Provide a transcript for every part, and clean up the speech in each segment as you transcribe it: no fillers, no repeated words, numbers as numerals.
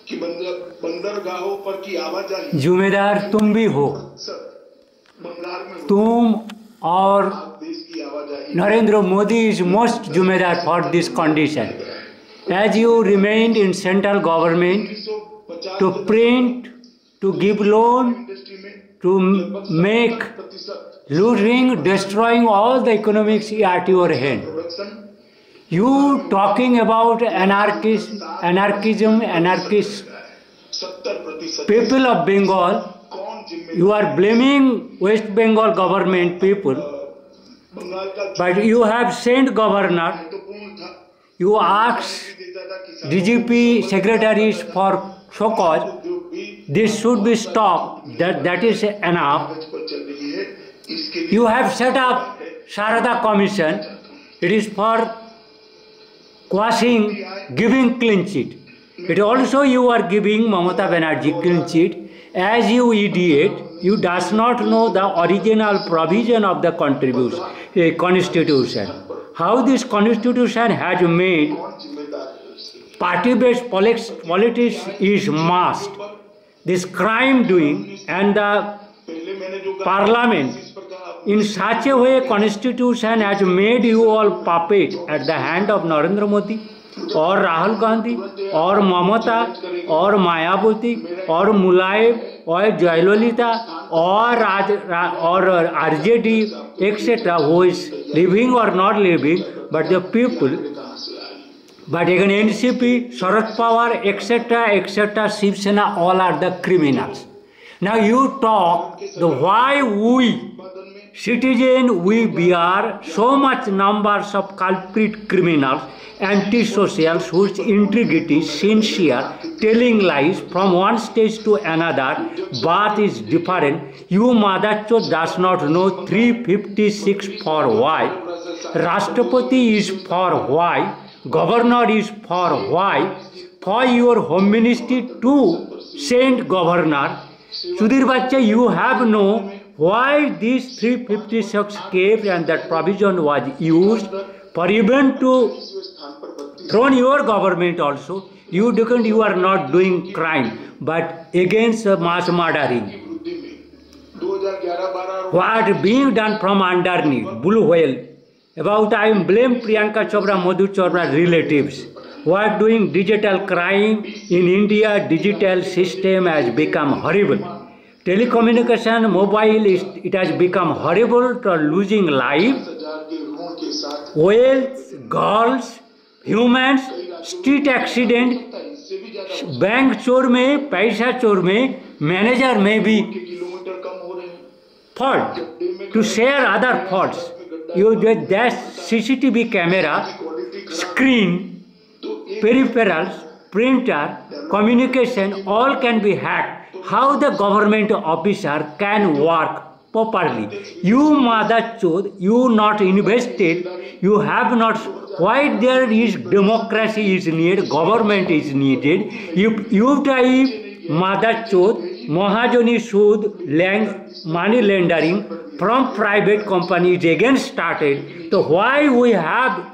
कि बंदरगाहों पर की आवाजाही जिम्मेदार तुम भी हो, बंगाल में तुम और देश की आवाजाही Narendra Modi is most जिम्मेदार for this condition. As you remained in central government 1950 to print, to give loan, industry में to make प्रतिशत looting, destroying all the economics at your hand. Production You talking about anarchism, anarchist 70% people of Bengal, कौन जिम्मेदार you are blaming West Bengal government people, Bengal का but you have sent governor, महत्वपूर्ण था you asked देता था कि DGP secretaries for so cause, जो भी this should be stopped, that is enough. कागज पर चल रही है इसके You have set up Sharada Commission, it is for quashing, giving clean sheet. It also you are giving Mamata Banerjee clean sheet. As you idiot, you does not know the original provision of the constitution. How this constitution has made कौन जिम्मेदार है उसके party-based politics is must. This crime doing and the पहले मैंने जो parliament इस पर कहा in such a way constitution has made you all puppet at the hand of Narendra Modi or Rahul Gandhi or Mamata or Mayawati or Mulayam or Jayalalitha or RJD etc. who is living or not living, but the people, कहाँ से आए but again NCP, Sharad Pawar etc. Shiv Sena, all are the criminals. Now you talk the why we citizen we bear so much numbers of culprit criminals, antisocials whose integrity, sincere, telling lies from one stage to another, but is different. You Madachod does not know 356 for why, Rashtrapati is for why, Governor is for your Home Ministry to send Governor. Sudhir Bachcha, you have no why this 356 came and that provision was used for even to throw your government also. You are not doing crime, but against mass murdering. 2011-12 What being done from underneath, blue whale. About I blame Priyanka Chopra, Madhu Chopra relatives. What doing digital crime in India, digital system has become horrible. Telecommunication, mobile, it has become horrible to losing life, 10,000 के ऋणों के साथ wealth, girls, humans, street accident, इससे भी ज्यादा bank चोर में, पैसा चोर में, मैनेजर में भी किलोमीटर कम हो रहे हैं fault to share other faults. You get that CCTV camera, screen, peripherals, printer, communication, all can be hacked. How the government officer can work properly? You mother chod, you not invested, you have not. Why there is democracy is needed, government is needed. If you type mother chod, Mahajani Sud, money laundering from private companies again started. So why we have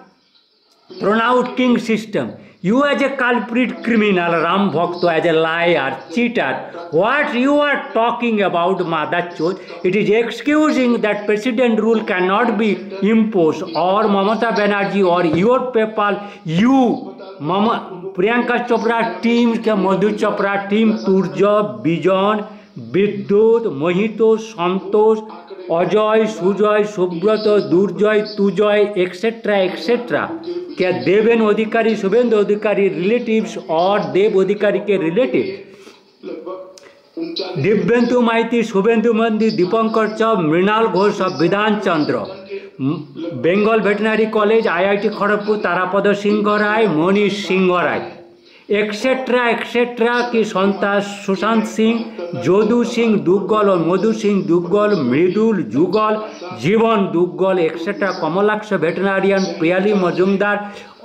thrown out king system? You as a culprit criminal, Ram Bhakta as a liar, cheater, what you are talking about Madachod, it is excusing that president rule cannot be imposed or Mamata Banerjee or your people, you, Priyanka Chopra team, Madhu Chopra team, Turja, Bijan, Biddut, Mohito, Santosh, Ajay, Sujay, Subrata, Durjay, Tujay, etc. क्या देवेन अधिकारी शुभेंद्र अधिकारी relatives और देव अधिकारी के relative Dibyendu माइती शुभेंदु मंदी Dipankar चौब Mrinal Ghosh Bidhan Chandra Bengal veterinary college IIT Kharagpur Tarapada Singh Roy Manish Singh Roy etcetera की संता सुशांत सिंह जोदू सिंह दुग्गल और मधु सिंह दुग्गल मृदुल जुगल जीवन दुग्गल एक्सेट्रा कमलाक्ष वेटनरियन प्रियाली मजुमदार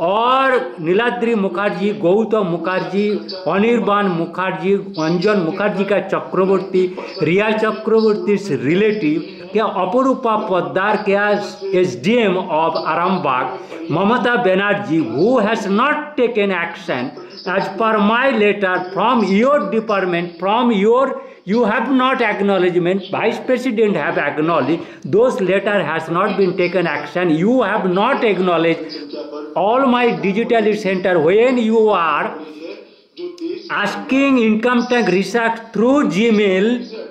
और नीलाद्री मुखर्जी गौतम मुखर्जी अनिर्बान मुखर्जी अंजन मुखर्जी का चक्रवर्ती रिया चक्रवर्ती रिलेटिव क्या अपरूपा पोद्दार क्या SDM of Arambagh Mamata Banerjee who has not taken action as per my letter from your department, you have not acknowledgement, Vice President have acknowledged, those letter has not been taken action, you have not acknowledged all my digital center when you are asking income tax research through Gmail,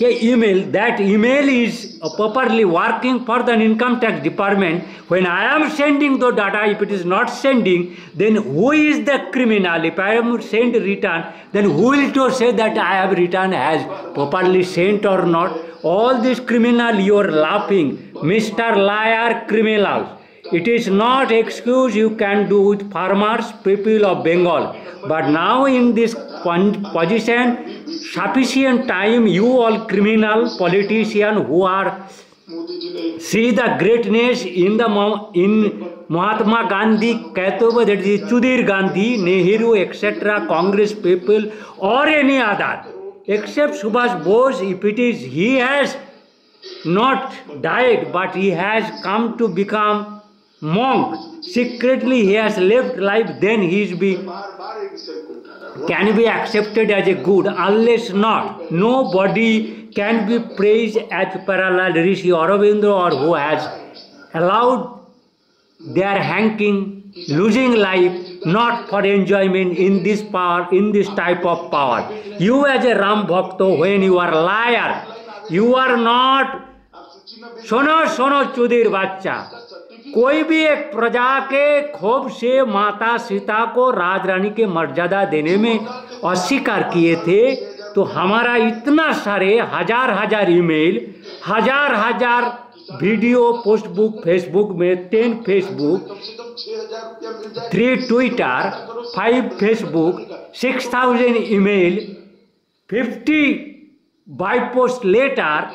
email, that email is properly working for the income tax department. When I am sending the data, if it is not sending, then who is the criminal? If I am sent return, then who will to say that I have returned has properly sent or not? All this criminal, you are laughing, Mr. Liar criminals. It is not excuse you can do with farmers, people of Bengal. But now in this position, sufficient time, you all criminal politicians who are see the greatness in Mahatma Gandhi, Kaitoba, that is Sudhir Gandhi, Nehru, etc., Congress people, or any other, except Subhash Bose. If it is he has not died, but he has come to become monk, secretly he has left life, then he is can be accepted as a good, unless not. Nobody can be praised as parallel Rishi Aurobindo, or who has allowed their hanging, losing life, not for enjoyment in this power, in this type of power. You as a Ram Bhakto, when you are liar, you are not, sono चुदीर बच्चा, कोई भी एक प्रजा के क्षोभ से माता सीता को राजरानी के मर्यादा देने में अस्वीकार किए थे, तो हमारा इतना सारे हजार ईमेल, हजार वीडियो पोस्ट बुक फेसबुक में, 10 Facebook, 3 Twitter, 5 Facebook, 6000 email, 50 by post letter,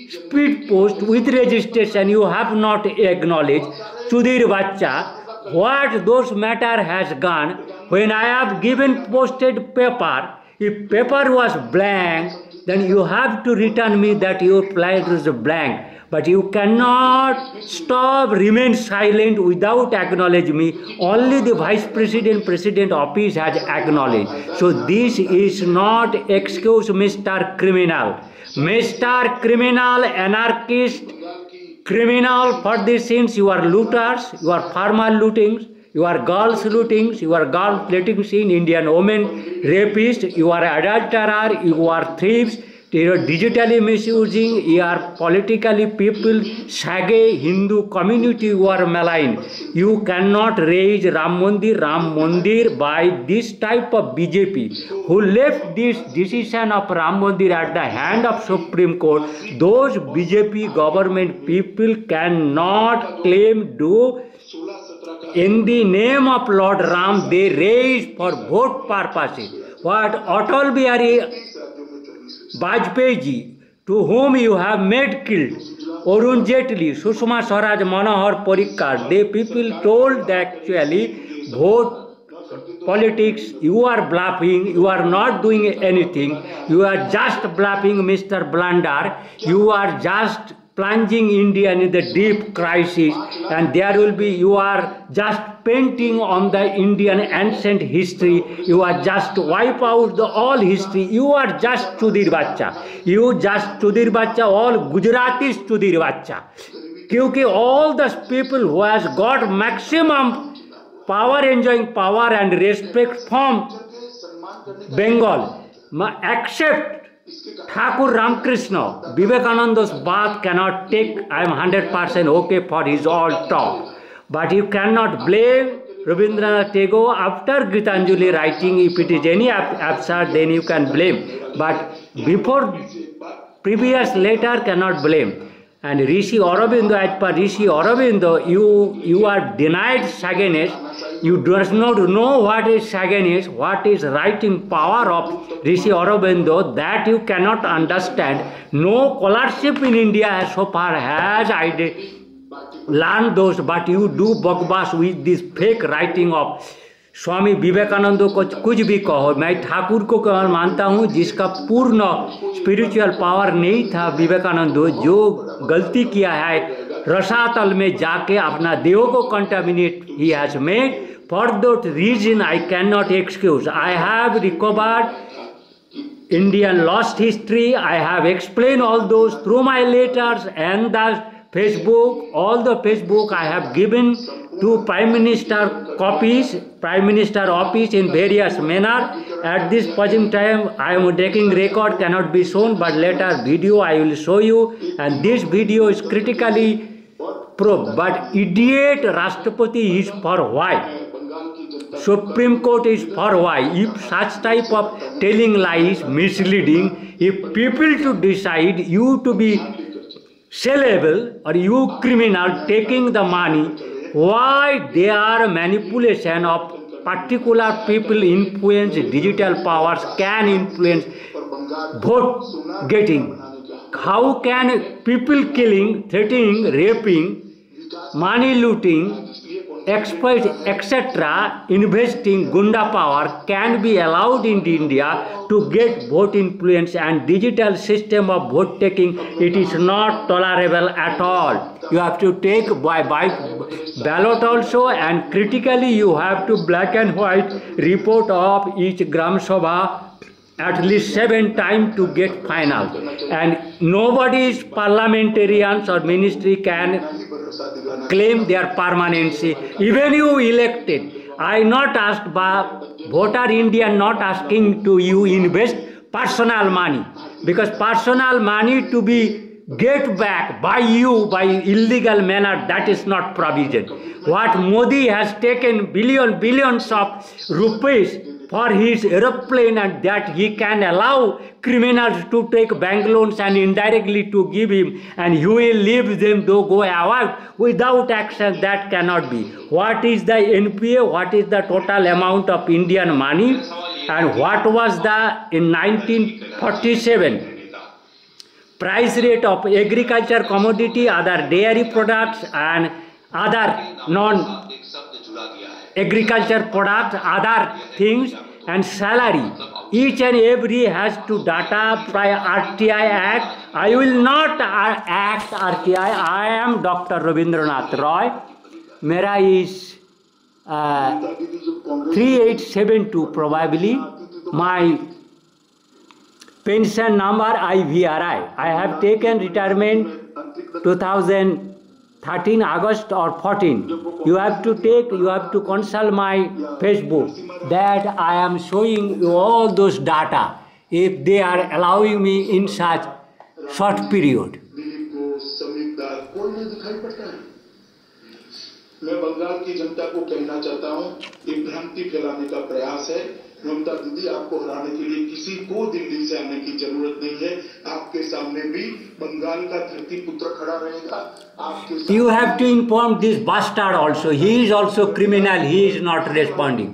speed post with registration, you have not acknowledged. Sudhir Bacha, what those matter has gone, when I have given posted paper, if paper was blank, then you have to return me that your flight was blank. But you cannot stop, remain silent without acknowledging me. Only the Vice President, President office has acknowledged. So this is not excuse, Mr. Criminal. Mr. Criminal, anarchist, criminal, for these sins, you are looters, you are farmer lootings, you are girls lootings, you are girl lootings in Indian women, rapists, you are adulterer, you are thieves, you are digitally misusing, you are politically people, Sage Hindu community, you are malign. You cannot raise Ram Mandir by this type of BJP who left this decision of Ram Mandir at the hand of Supreme Court. Those BJP government people cannot claim do in the name of Lord Ram, they raise for vote purposes. What Atal Bihari Vajpayee ji, to whom you have made killed, Arun Jaitley, Sushma Swaraj, Manohar Parrikar, they people told that actually vote politics, you are bluffing, you are not doing anything, you are just bluffing, Mr. Blunder, you are just plunging India in the deep crisis, and there will be, you are just painting on the Indian ancient history, you are just wipe out the all history, you are just Sudhir Bacha, you just Sudhir Bacha, all Gujaratis Sudhir Bacha, because all the people who has got maximum power, enjoying power and respect from Bengal, except Thakur Ramakrishna, Vivekananda's bath cannot take, I am 100% okay for his all talk. But you cannot blame Rabindranath Tagore after Gitanjali writing. If it is any absurd, then you can blame. But before previous letter cannot blame. And Rishi Aurobindo, as per Rishi Aurobindo, you are denied Saganess. You do not know what is Saganess, what is writing power of Rishi Aurobindo, that you cannot understand. No scholarship in India so far has learned those, but you do bugbash with this fake writing of Swami Vivekananda को कुछ भी कहो, मैं ठाकुर को मानता हूँ जिसका पूर्ण स्पिरिचुअल पावर नहीं था। विवेकानंद जो गलती किया है रसातल में जाके अपना देह को contaminate he has made, For that reason, I cannot excuse. I have recovered Indian lost history. I have explained all those through my letters and the Facebook. All the Facebook I have given to Prime Minister copies, Prime Minister office in various manner. At this present time, I am taking record, cannot be shown, but later video I will show you. And this video is critically proved. But idiot Rashtrapati is for why? Supreme Court is for why? If such type of telling lies, misleading, if people to decide you to be sellable or you criminal taking the money, why they are manipulation of particular people influence, digital powers can influence vote getting. How can people killing, threatening, raping, money looting, exploit, etc., investing Gunda power can be allowed in India to get vote influence and digital system of vote taking? It is not tolerable at all. You have to take by ballot also, and critically you have to black and white report of each Gram Sabha at least 7 times to get final. And nobody's parliamentarians or ministry can claim their permanency. Even you elected, I not asked by voter India not asking to you invest personal money, because personal money to be get back by you by illegal manner, that is not provision. What Modi has taken billions of rupees for his aeroplane, and that he can allow criminals to take bank loans and indirectly to give him, and he will leave them to go away without action. That cannot be. What is the NPA? What is the total amount of Indian money? And what was the in 1947 price rate of agriculture commodity, other dairy products and other non-agriculture products, other things, and salary. Each and every has to data by RTI Act. I will not act RTI. I am Dr. Rabindranath Roy. Mera is 3872 probably. My pension number IVRI. I have taken retirement 2013 August or 14. You have to consult my Facebook that I am showing you all those data if they are allowing me in such short period. मैं बंगाल की जनता को कहना चाहता हूं, ये भ्रांति फैलाने का प्रयास है। ममता दीदी, आपको हराने के लिए किसी को दिल्ली से आने की जरूरत नहीं है। आपके सामने भी बंगाल का धरती पुत्र खड़ा रहेगा। आपके You have to inform this bastard also. He is also criminal. He is not responding.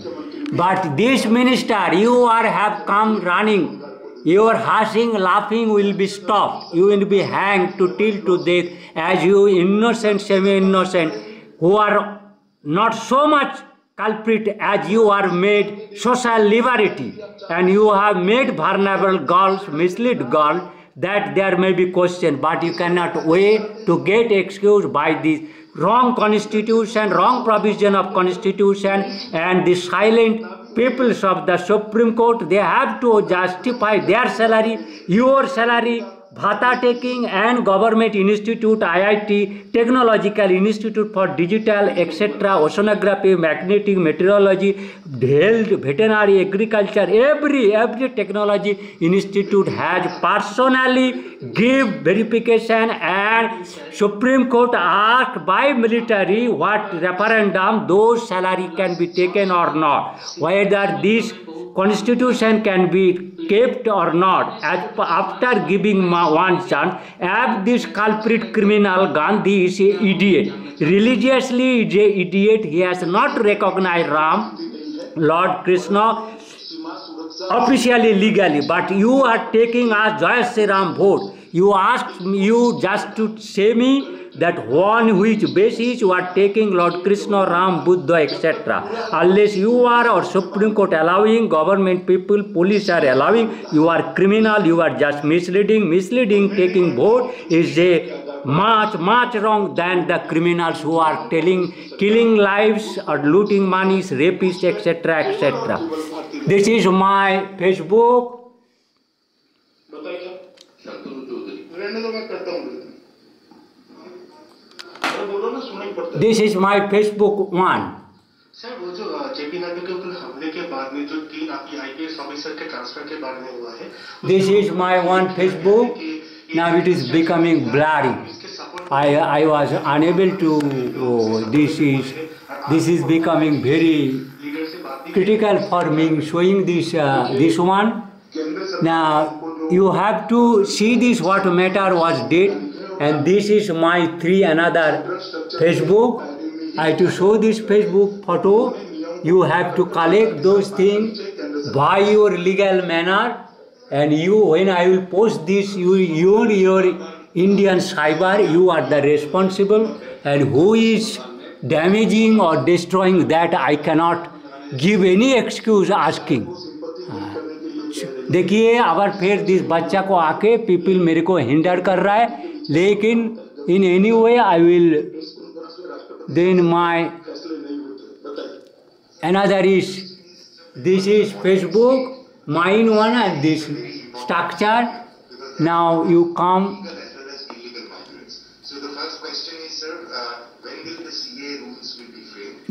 But this minister, you have come running. Your hashing, laughing will be stopped. You will be hanged to till to death as you innocent, semi-innocent, who are not so much culprit as you are made social liberty, and you have made vulnerable girls, mislead girls, that there may be question, but you cannot wait to get excused by this wrong constitution, wrong provision of constitution, and the silent peoples of the Supreme Court. They have to justify their salary, your salary, Bhata taking, and government institute, IIT, technological institute for digital, etc., oceanography, magnetic, meteorology, health, veterinary, agriculture, every technology institute has personally give verification, and Supreme Court asked by military what referendum those salary can be taken or not, whether this constitution can be kept or not. After giving one chance, as this culprit criminal Gandhi is an idiot, religiously is an idiot. He has not recognized Ram, Lord Krishna, officially, legally, but you are taking us Jai Shri Ram vote. You asked you just to say me that on which basis you are taking Lord Krishna, Ram, Buddha, etc. Unless you are or Supreme Court allowing, government people, police are allowing, you are criminal, you are just misleading. Misleading, taking vote is a much wrong than the criminals who are killing lives or looting monies, rapists, etc., etc. This is my Facebook. This is my Facebook one. Sir वो जो JP Nadda के ऊपर हमले के बाद में जो 3 IPS officer के ट्रांसफर के बारे में हुआ है, This is my one Facebook. Now it is becoming blurry. I was unable to. This is becoming very critical for me showing this one. Now you have to see this what matter was did, and this is my another Facebook. I to show this Facebook photo. You have to collect those things by your legal manner, and you, when I will post this, your Indian cyber, you are the responsible, and who is damaging or destroying that I cannot give any excuse asking. देखिए अगर फिर this बच्चा को आके people मेरे को hinder कर रहा है, लेकिन in any way I will then my another is this is Facebook mine one and this structure. Now you come.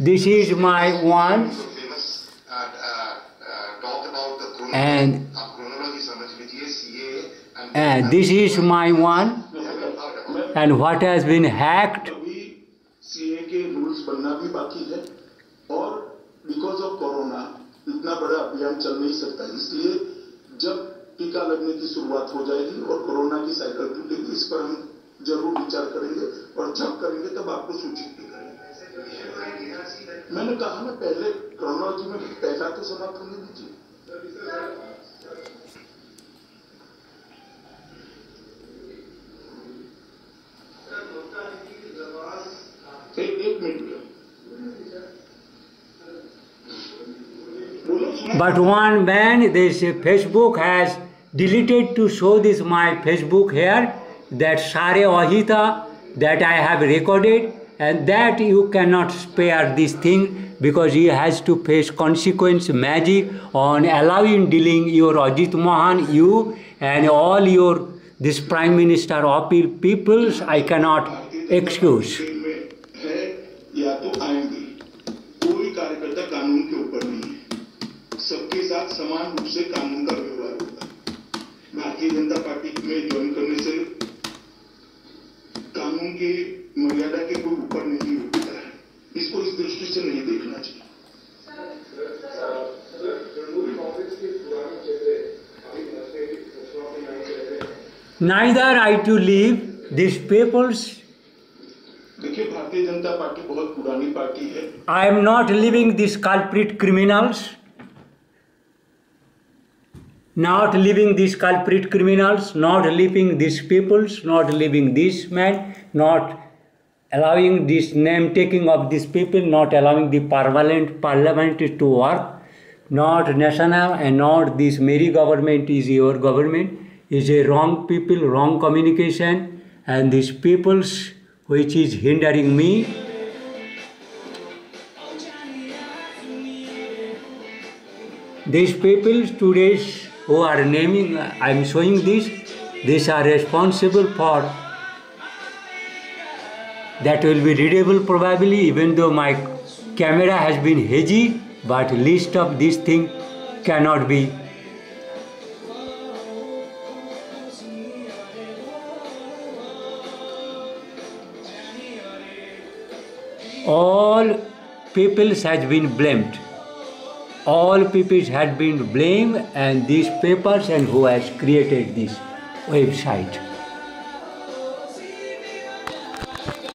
This is my one, and this is my one, and what has been hacked. CA के rules बनना भी बाकी है, और because of corona इतना बड़ा अभियान चल नहीं सकता, इसलिए जब टीका लगने की शुरुआत हो जाएगी और कोरोना की साइकिल टूटेगी, इस पर हम जरूर विचार करेंगे, और जब करेंगे तब आपको सूचित भी करेंगे. मैंने कहा ना पहले क्रोनोलॉजी में पहला तो समाप्त होने दीजिए. एक minute. But one man, this Facebook has deleted to show this my Facebook here, that Sare Ahita that I have recorded, and that you cannot spare this thing because he has to face consequence magic on allowing dealing your Ajit Mohan, you and all your this Prime Minister appeal peoples. I cannot excuse. या तो आएंगे, कोई कार्यकर्ता कानून के ऊपर नहीं है, सबके साथ समान रूप से कानून का व्यवहार होगा. भारतीय जनता पार्टी में ज्वाइन करने से कानून की मर्यादा के कोई ऊपर नहीं होता है, इसको इस दृष्टि से नहीं देखना चाहिए. Neither I to leave these peoples. देखिए भारतीय जनता पार्टी बहुत पुरानी पार्टी है. I am not leaving these culprit criminals. Not leaving these culprit criminals, not leaving these peoples, not leaving this man, not allowing this name taking of these people, not allowing the parliament to work, not national and not this merry government is your government, is a wrong people, wrong communication, and these peoples which is hindering me. These people today who are naming, I am showing this, these are responsible for, that will be readable probably, even though my camera has been hazy, but list of this thing cannot be. All peoples has been blamed. All peoples had been blamed, and these papers and who has created this website.